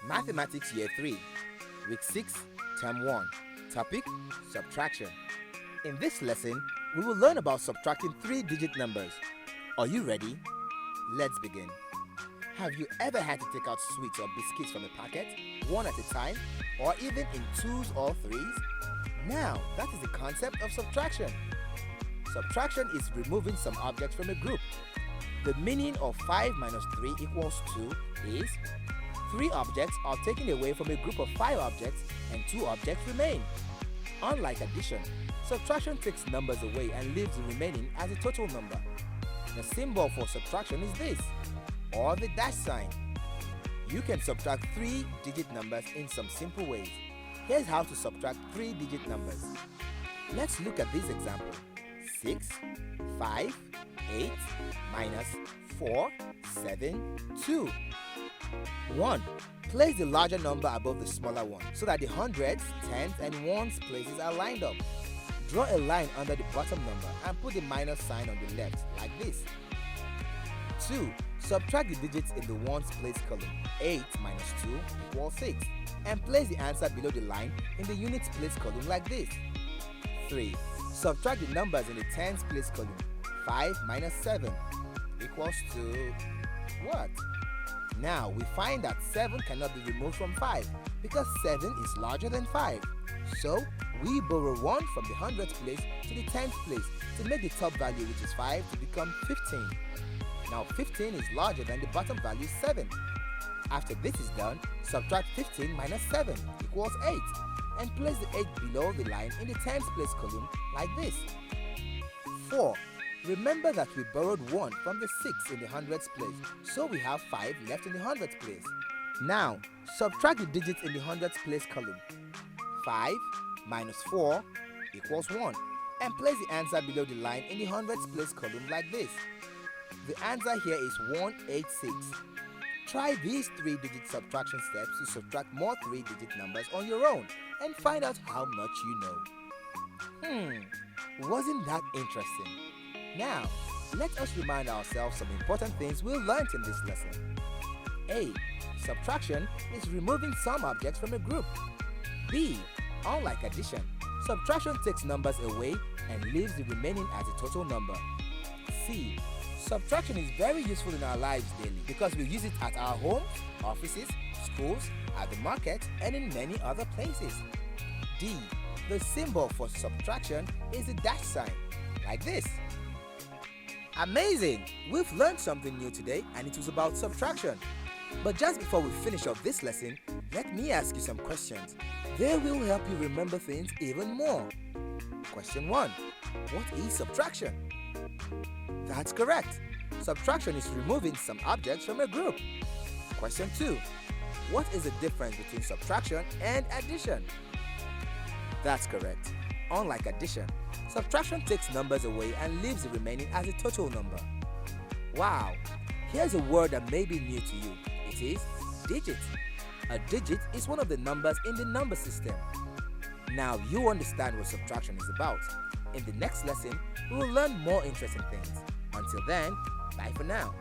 Mathematics Year 3, Week 6, Term 1. Topic: Subtraction. In this lesson, we will learn about subtracting 3-digit numbers. Are you ready? Let's begin. Have you ever had to take out sweets or biscuits from a packet, one at a time, or even in twos or threes? Now, that is the concept of subtraction. Subtraction is removing some objects from a group. The meaning of 5 minus 3 equals 2 is 3 objects are taken away from a group of 5 objects and 2 objects remain. Unlike addition, subtraction takes numbers away and leaves the remaining as a total number. The symbol for subtraction is this, or the dash sign. You can subtract 3-digit numbers in some simple ways. Here's how to subtract 3-digit numbers. Let's look at this example. 6, 5, 8, minus 4, 7, 2. 1. Place the larger number above the smaller one so that the hundreds, tens, and ones places are lined up. Draw a line under the bottom number and put the minus sign on the left, like this. 2. Subtract the digits in the ones place column. 8 minus 2 equals 6. And place the answer below the line in the units place column like this. 3. Subtract the numbers in the tens place column. 5 minus 7 equals to what? Now we find that 7 cannot be removed from 5 because 7 is larger than 5. So we borrow 1 from the hundredths place to the tenth place to make the top value, which is 5, to become 15. Now 15 is larger than the bottom value 7. After this is done, subtract 15 minus 7 equals 8 and place the 8 below the line in the tens place column like this. 4. Remember that we borrowed 1 from the 6 in the hundredths place, so we have 5 left in the hundredths place. Now, subtract the digits in the hundredths place column. 5 minus 4 equals 1, and place the answer below the line in the hundredths place column like this. The answer here is 186. Try these 3-digit subtraction steps to subtract more 3-digit numbers on your own and find out how much you know. Wasn't that interesting? Now, let us remind ourselves some important things we learned in this lesson. A. Subtraction is removing some objects from a group. B. Unlike addition, subtraction takes numbers away and leaves the remaining as a total number. C. Subtraction is very useful in our lives daily because we use it at our homes, offices, schools, at the market, and in many other places. D. The symbol for subtraction is a dash sign, like this. Amazing! We've learned something new today, and it was about subtraction. But just before we finish up this lesson, let me ask you some questions. They will help you remember things even more. Question 1. What is subtraction? That's correct. Subtraction is removing some objects from a group. Question 2. What is the difference between subtraction and addition? That's correct. Unlike addition, subtraction takes numbers away and leaves the remaining as a total number. Wow! Here's a word that may be new to you. It is digit. A digit is one of the numbers in the number system. Now you understand what subtraction is about. In the next lesson, we will learn more interesting things. Until then, bye for now.